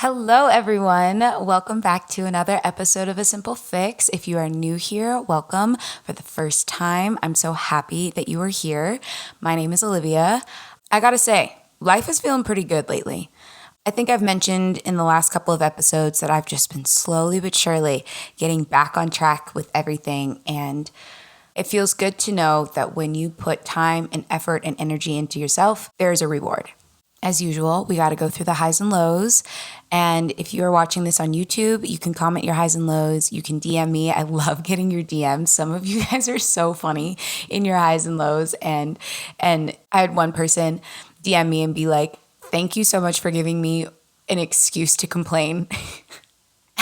Hello, everyone. Welcome back to another episode of A Simple Fix. If you are new here, welcome. For the first time, I'm so happy that you are here. My name is Olivia. I gotta say, life is feeling pretty good lately. I think I've mentioned in the last couple of episodes that I've just been slowly but surely getting back on track with everything, and it feels good to know that when you put time and effort and energy into yourself, there is a reward. As usual, we got to go through the highs and lows. And if you are watching this on YouTube, you can comment your highs and lows. You can DM me. I love getting your DMs. Some of you guys are so funny in your highs and lows. And I had one person DM me and be like, "Thank you so much for giving me an excuse to complain."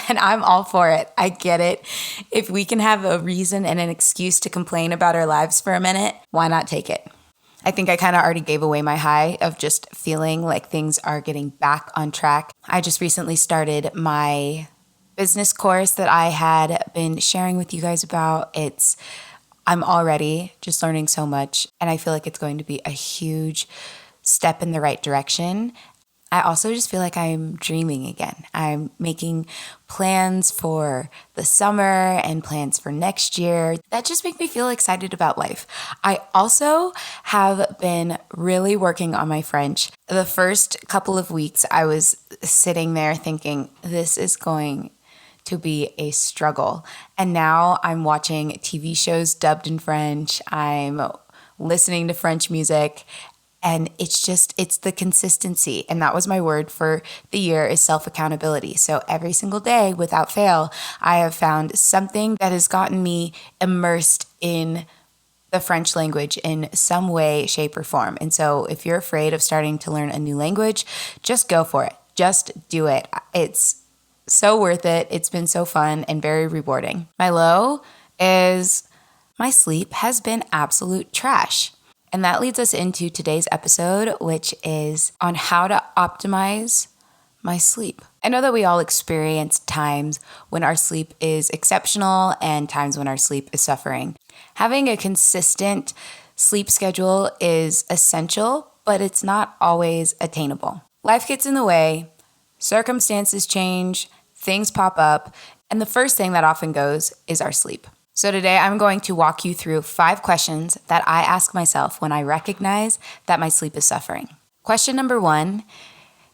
And I'm all for it. I get it. If we can have a reason and an excuse to complain about our lives for a minute, why not take it? I think I kind of already gave away my high of just feeling like things are getting back on track. I just recently started my business course that I had been sharing with you guys about. I'm already just learning so much, and I feel like it's going to be a huge step in the right direction. I also just feel like I'm dreaming again. I'm making plans for the summer and plans for next year. That just make me feel excited about life. I also have been really working on my French. The first couple of weeks, I was sitting there thinking, this is going to be a struggle. And now I'm watching TV shows dubbed in French. I'm listening to French music. And it's the consistency. And that was my word for the year, is self-accountability. So every single day, without fail, I have found something that has gotten me immersed in the French language in some way, shape, or form. And so if you're afraid of starting to learn a new language, just go for it. Just do it. It's so worth it. It's been so fun and very rewarding. My low is my sleep has been absolute trash. And that leads us into today's episode, which is on how to optimize my sleep. I know that we all experience times when our sleep is exceptional and times when our sleep is suffering. Having a consistent sleep schedule is essential, but it's not always attainable. Life gets in the way, circumstances change, things pop up, and the first thing that often goes is our sleep. So today I'm going to walk you through 5 questions that I ask myself when I recognize that my sleep is suffering. Question number 1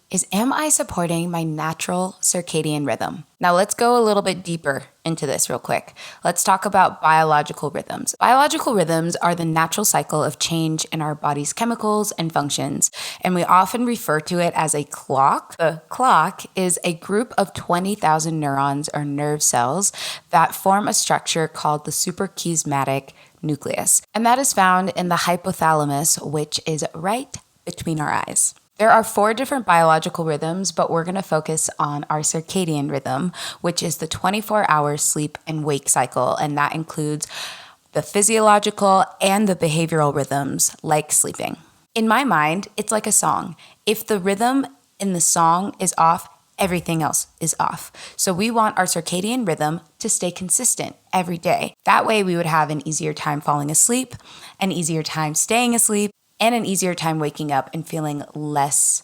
is, am I supporting my natural circadian rhythm? Now let's go a little bit deeper into this real quick. Let's talk about biological rhythms. Biological rhythms are the natural cycle of change in our body's chemicals and functions, and we often refer to it as a clock. The clock is a group of 20,000 neurons or nerve cells that form a structure called the suprachiasmatic nucleus, and that is found in the hypothalamus, which is right between our eyes. There are 4 different biological rhythms, but we're going to focus on our circadian rhythm, which is the 24-hour sleep and wake cycle, and that includes the physiological and the behavioral rhythms like sleeping. In my mind, it's like a song. If the rhythm in the song is off, everything else is off. So we want our circadian rhythm to stay consistent every day. That way we would have an easier time falling asleep, an easier time staying asleep, and an easier time waking up and feeling less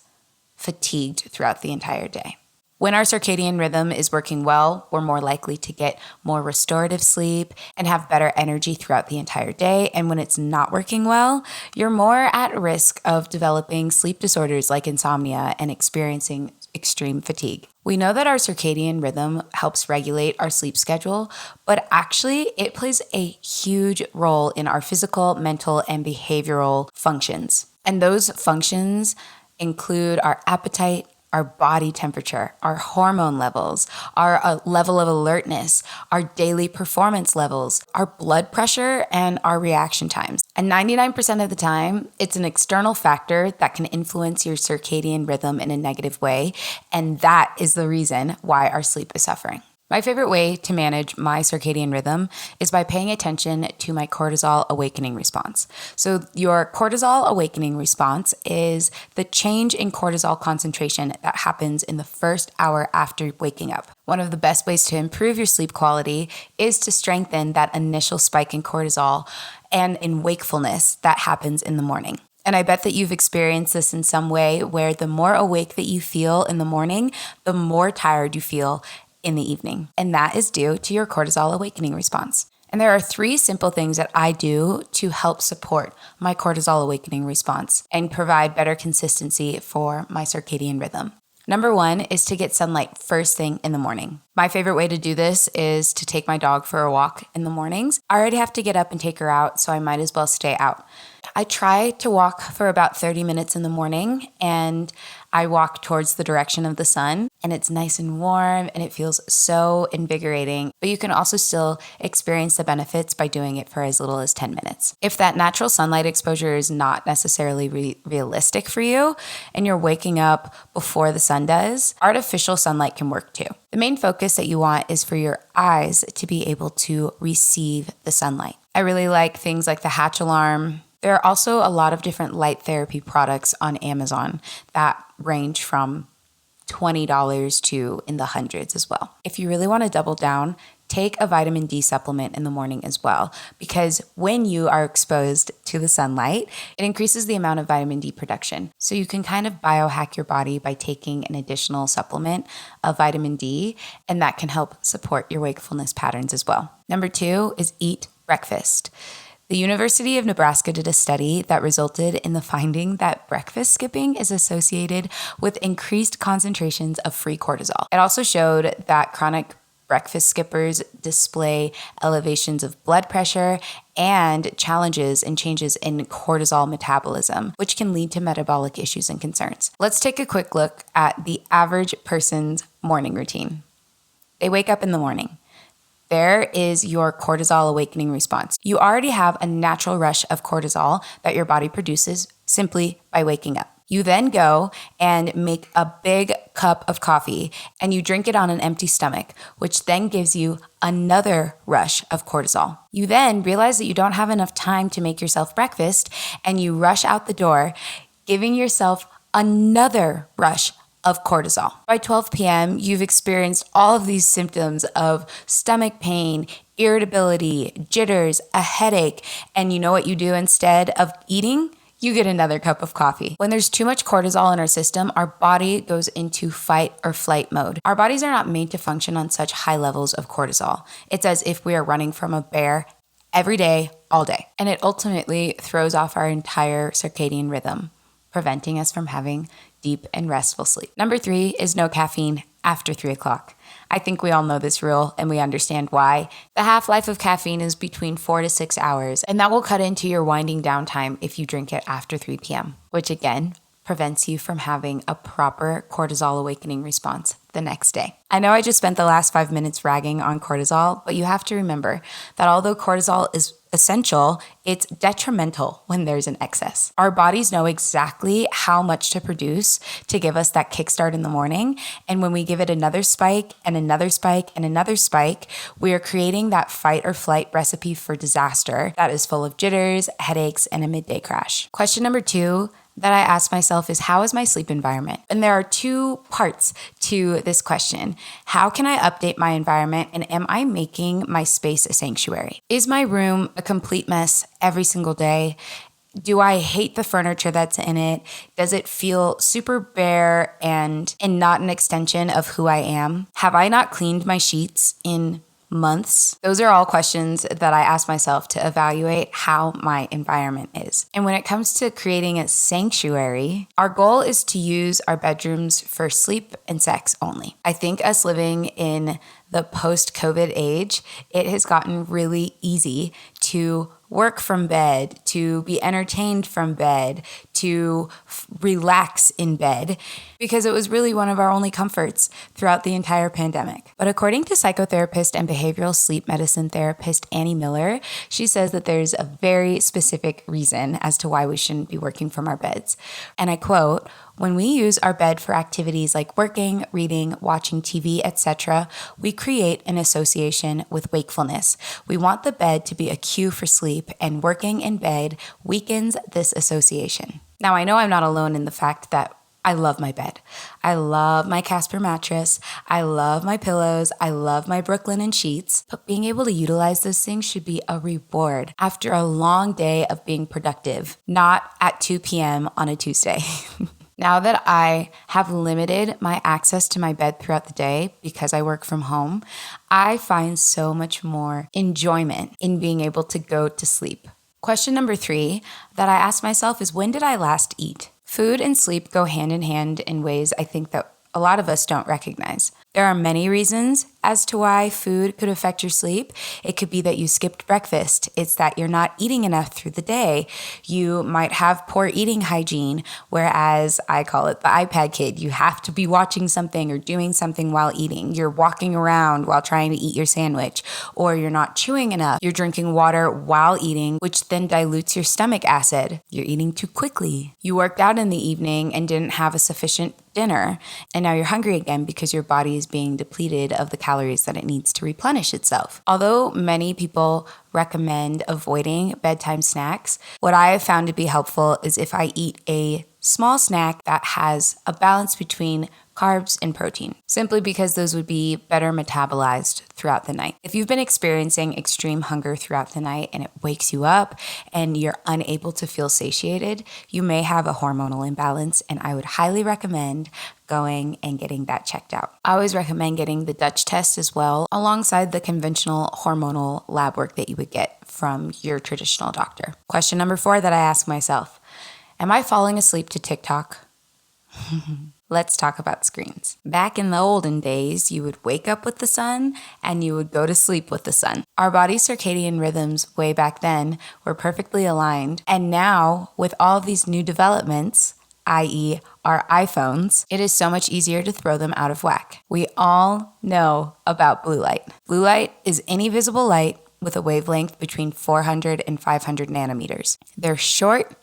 fatigued throughout the entire day. When our circadian rhythm is working well, we're more likely to get more restorative sleep and have better energy throughout the entire day. And when it's not working well, you're more at risk of developing sleep disorders like insomnia and experiencing extreme fatigue. We know that our circadian rhythm helps regulate our sleep schedule, but actually it plays a huge role in our physical, mental, and behavioral functions. And those functions include our appetite, our body temperature, our hormone levels, our level of alertness, our daily performance levels, our blood pressure, and our reaction times. And 99% of the time, it's an external factor that can influence your circadian rhythm in a negative way, and that is the reason why our sleep is suffering. My favorite way to manage my circadian rhythm is by paying attention to my cortisol awakening response. So your cortisol awakening response is the change in cortisol concentration that happens in the first hour after waking up. One of the best ways to improve your sleep quality is to strengthen that initial spike in cortisol and in wakefulness that happens in the morning. And I bet that you've experienced this in some way where the more awake that you feel in the morning, the more tired you feel in the evening. And that is due to your cortisol awakening response. And there are 3 simple things that I do to help support my cortisol awakening response and provide better consistency for my circadian rhythm. Number 1 is to get sunlight first thing in the morning. My favorite way to do this is to take my dog for a walk in the mornings. I already have to get up and take her out, so I might as well stay out. I try to walk for about 30 minutes in the morning, and I walk towards the direction of the sun, and it's nice and warm, and it feels so invigorating. But you can also still experience the benefits by doing it for as little as 10 minutes. If that natural sunlight exposure is not necessarily realistic for you, and you're waking up before the sun does, artificial sunlight can work too. The main focus that you want is for your eyes to be able to receive the sunlight. I really like things like the Hatch Alarm. There are also a lot of different light therapy products on Amazon that range from $20 to in the hundreds as well. If you really want to double down, take a vitamin D supplement in the morning as well, because when you are exposed to the sunlight, it increases the amount of vitamin D production. So you can kind of biohack your body by taking an additional supplement of vitamin D, and that can help support your wakefulness patterns as well. Number 2 is eat breakfast. The University of Nebraska did a study that resulted in the finding that breakfast skipping is associated with increased concentrations of free cortisol. It also showed that chronic breakfast skippers display elevations of blood pressure and challenges and changes in cortisol metabolism, which can lead to metabolic issues and concerns. Let's take a quick look at the average person's morning routine. They wake up in the morning. There is your cortisol awakening response. You already have a natural rush of cortisol that your body produces simply by waking up. You then go and make a big cup of coffee and you drink it on an empty stomach, which then gives you another rush of cortisol. You then realize that you don't have enough time to make yourself breakfast and you rush out the door, giving yourself another rush of cortisol. By 12 p.m., you've experienced all of these symptoms of stomach pain, irritability, jitters, a headache, and you know what you do instead of eating? You get another cup of coffee. When there's too much cortisol in our system, our body goes into fight or flight mode. Our bodies are not made to function on such high levels of cortisol. It's as if we are running from a bear every day, all day. And it ultimately throws off our entire circadian rhythm, preventing us from having deep and restful sleep. Number 3 is no caffeine after 3 o'clock. I think we all know this rule and we understand why. The half-life of caffeine is between 4 to 6 hours, and that will cut into your winding down time if you drink it after 3 p.m., which again prevents you from having a proper cortisol awakening response the next day. I know I just spent the last 5 minutes ragging on cortisol, but you have to remember that although cortisol is essential, it's detrimental when there's an excess. Our bodies know exactly how much to produce to give us that kickstart in the morning. And when we give it another spike and another spike and another spike, we are creating that fight or flight recipe for disaster that is full of jitters, headaches, and a midday crash. Question number 2 that I ask myself is, how is my sleep environment? And there are 2 parts to this question. How can I update my environment, and am I making my space a sanctuary? Is my room a complete mess every single day? Do I hate the furniture that's in it? Does it feel super bare and not an extension of who I am? Have I not cleaned my sheets in months? Those are all questions that I ask myself to evaluate how my environment is. And when it comes to creating a sanctuary, our goal is to use our bedrooms for sleep and sex only. I think us living in the post-COVID age, it has gotten really easy to work from bed, to be entertained from bed, to relax in bed, because it was really one of our only comforts throughout the entire pandemic. But according to psychotherapist and behavioral sleep medicine therapist Annie Miller, she says that there's a very specific reason as to why we shouldn't be working from our beds. And I quote, "When we use our bed for activities like working, reading, watching TV, etc., we create an association with wakefulness. We want the bed to be a cue for sleep, and working in bed weakens this association." Now, I know I'm not alone in the fact that I love my bed. I love my Casper mattress. I love my pillows. I love my Brooklinen sheets. But being able to utilize those things should be a reward after a long day of being productive, not at 2 p.m. on a Tuesday. Now that I have limited my access to my bed throughout the day because I work from home, I find so much more enjoyment in being able to go to sleep. Question number 3 that I ask myself is, when did I last eat? Food and sleep go hand in hand in ways I think that a lot of us don't recognize. There are many reasons as to why food could affect your sleep. It could be that you skipped breakfast. It's that you're not eating enough through the day. You might have poor eating hygiene, whereas I call it the iPad kid. You have to be watching something or doing something while eating. You're walking around while trying to eat your sandwich, or you're not chewing enough. You're drinking water while eating, which then dilutes your stomach acid. You're eating too quickly. You worked out in the evening and didn't have a sufficient dinner, and now you're hungry again because your body is being depleted of the calories that it needs to replenish itself. Although many people recommend avoiding bedtime snacks, what I have found to be helpful is if I eat a small snack that has a balance between carbs and protein, simply because those would be better metabolized throughout the night. If you've been experiencing extreme hunger throughout the night and it wakes you up and you're unable to feel satiated, you may have a hormonal imbalance, and I would highly recommend going and getting that checked out. I always recommend getting the Dutch test as well, alongside the conventional hormonal lab work that you would get from your traditional doctor. Question number 4 that I ask myself, am I falling asleep to TikTok? Let's talk about screens. Back in the olden days, you would wake up with the sun and you would go to sleep with the sun. Our body's circadian rhythms way back then were perfectly aligned. And now, with all of these new developments, i.e. our iPhones, it is so much easier to throw them out of whack. We all know about blue light. Blue light is any visible light with a wavelength between 400 and 500 nanometers. They're short,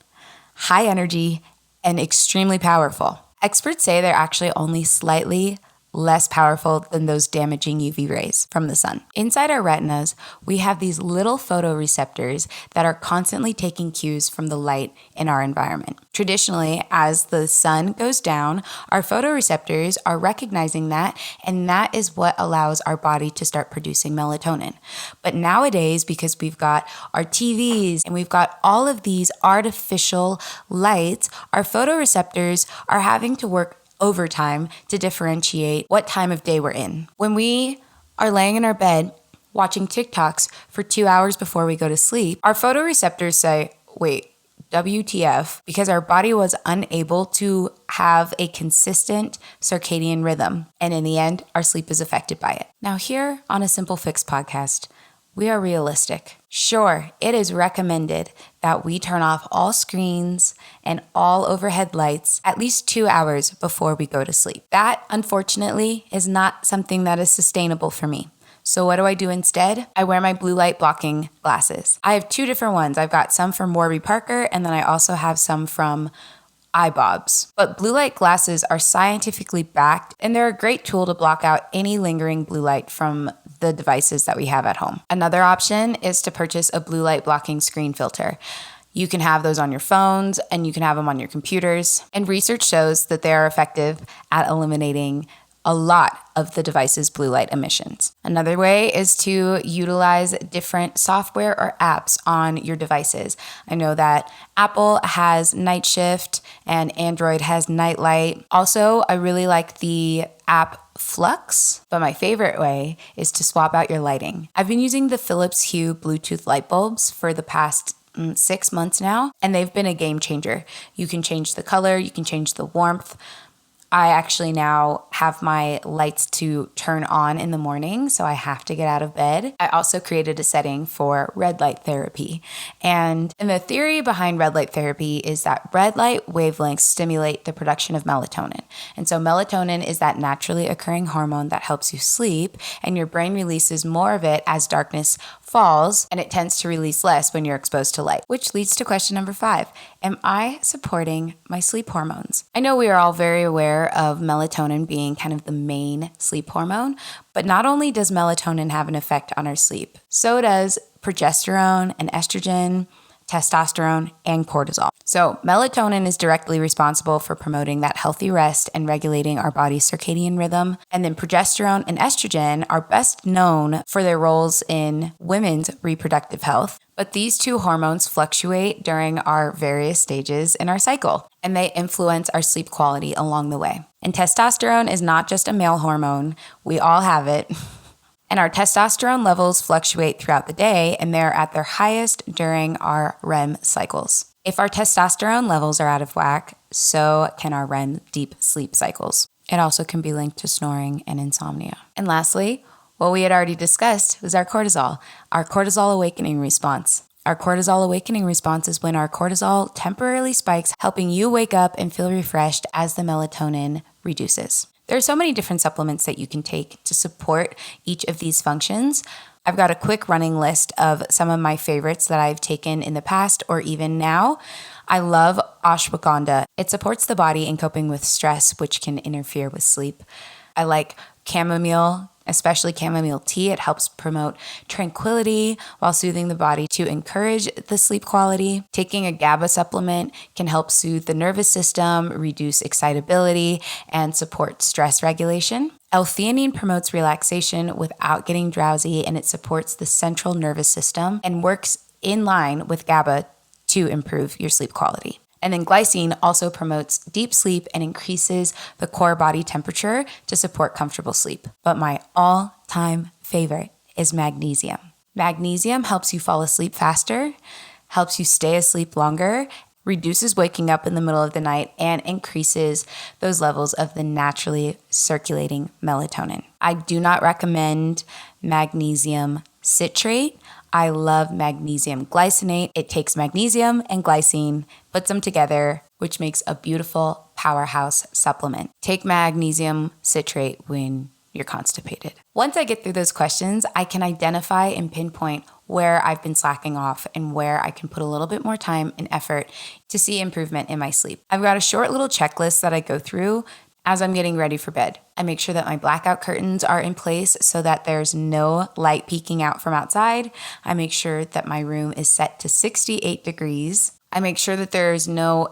high energy, and extremely powerful. Experts say they're actually only slightly less powerful than those damaging UV rays from the sun. Inside our retinas, we have these little photoreceptors that are constantly taking cues from the light in our environment. Traditionally, as the sun goes down, our photoreceptors are recognizing that, and that is what allows our body to start producing melatonin. But nowadays, because we've got our TVs and we've got all of these artificial lights, our photoreceptors are having to work overtime to differentiate what time of day we're in. When we are laying in our bed watching TikToks for 2 hours before we go to sleep, our photoreceptors say, wait, WTF, because our body was unable to have a consistent circadian rhythm. And in the end, our sleep is affected by it. Now here on A Simple Fix podcast, we are realistic. Sure, it is recommended that we turn off all screens and all overhead lights at least 2 hours before we go to sleep. That, unfortunately, is not something that is sustainable for me. So what do I do instead? I wear my blue light blocking glasses. I have 2 different ones. I've got some from Warby Parker, and then I also have some from iBobs. But blue light glasses are scientifically backed, and they're a great tool to block out any lingering blue light from the devices that we have at home. Another option is to purchase a blue light blocking screen filter. You can have those on your phones and you can have them on your computers. And research shows that they are effective at eliminating a lot of the device's blue light emissions. Another way is to utilize different software or apps on your devices. I know that Apple has Night Shift and Android has Night Light. Also, I really like the app Flux, but my favorite way is to swap out your lighting. I've been using the Philips Hue Bluetooth light bulbs for the past 6 months now, and they've been a game changer. You can change the color, you can change the warmth. I actually now have my lights to turn on in the morning, so I have to get out of bed. I also created a setting for red light therapy. And the theory behind red light therapy is that red light wavelengths stimulate the production of melatonin. And so melatonin is that naturally occurring hormone that helps you sleep, and your brain releases more of it as darkness falls, and it tends to release less when you're exposed to light, which leads to question number 5. Am I supporting my sleep hormones? I know we are all very aware of melatonin being kind of the main sleep hormone, but not only does melatonin have an effect on our sleep, so does progesterone and estrogen, testosterone, and cortisol. So melatonin is directly responsible for promoting that healthy rest and regulating our body's circadian rhythm. And then progesterone and estrogen are best known for their roles in women's reproductive health. But these two hormones fluctuate during our various stages in our cycle, and they influence our sleep quality along the way. And testosterone is not just a male hormone. We all have it. And our testosterone levels fluctuate throughout the day, and they're at their highest during our REM cycles. If our testosterone levels are out of whack, so can our REM deep sleep cycles. It also can be linked to snoring and insomnia. And lastly, what we had already discussed was our cortisol awakening response. Our cortisol awakening response is when our cortisol temporarily spikes, helping you wake up and feel refreshed as the melatonin reduces. There are so many different supplements that you can take to support each of these functions. I've got a quick running list of some of my favorites that I've taken in the past or even now. I love ashwagandha. It supports the body in coping with stress, which can interfere with sleep. I like chamomile, especially chamomile tea. It helps promote tranquility while soothing the body to encourage the sleep quality. Taking a GABA supplement can help soothe the nervous system, reduce excitability, and support stress regulation. L-theanine promotes relaxation without getting drowsy, and it supports the central nervous system and works in line with GABA to improve your sleep quality. And then glycine also promotes deep sleep and increases the core body temperature to support comfortable sleep. But my all-time favorite is magnesium. Magnesium helps you fall asleep faster, helps you stay asleep longer, reduces waking up in the middle of the night, and increases those levels of the naturally circulating melatonin. I do not recommend magnesium citrate. I love magnesium glycinate. It takes magnesium and glycine, puts them together, which makes a beautiful powerhouse supplement. Take magnesium citrate when you're constipated. Once I get through those questions, I can identify and pinpoint where I've been slacking off and where I can put a little bit more time and effort to see improvement in my sleep. I've got a short little checklist that I go through as I'm getting ready for bed. I make sure that my blackout curtains are in place so that there's no light peeking out from outside. I make sure that my room is set to 68 degrees. I make sure that there's no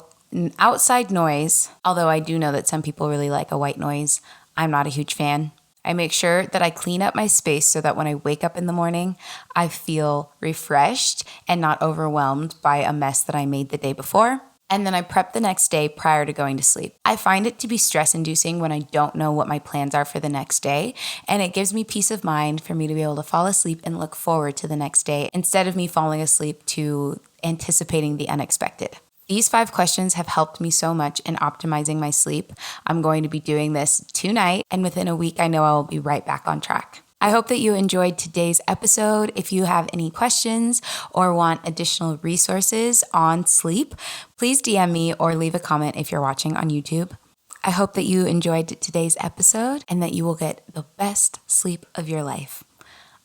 outside noise, although I do know that some people really like a white noise. I'm not a huge fan. I make sure that I clean up my space so that when I wake up in the morning, I feel refreshed and not overwhelmed by a mess that I made the day before. And then I prep the next day prior to going to sleep. I find it to be stress-inducing when I don't know what my plans are for the next day, and it gives me peace of mind for me to be able to fall asleep and look forward to the next day instead of me falling asleep to anticipating the unexpected. These 5 questions have helped me so much in optimizing my sleep. I'm going to be doing this tonight, and within a week, I know I will be right back on track. I hope that you enjoyed today's episode. If you have any questions or want additional resources on sleep, please DM me or leave a comment if you're watching on YouTube. I hope that you enjoyed today's episode and that you will get the best sleep of your life.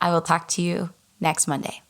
I will talk to you next Monday.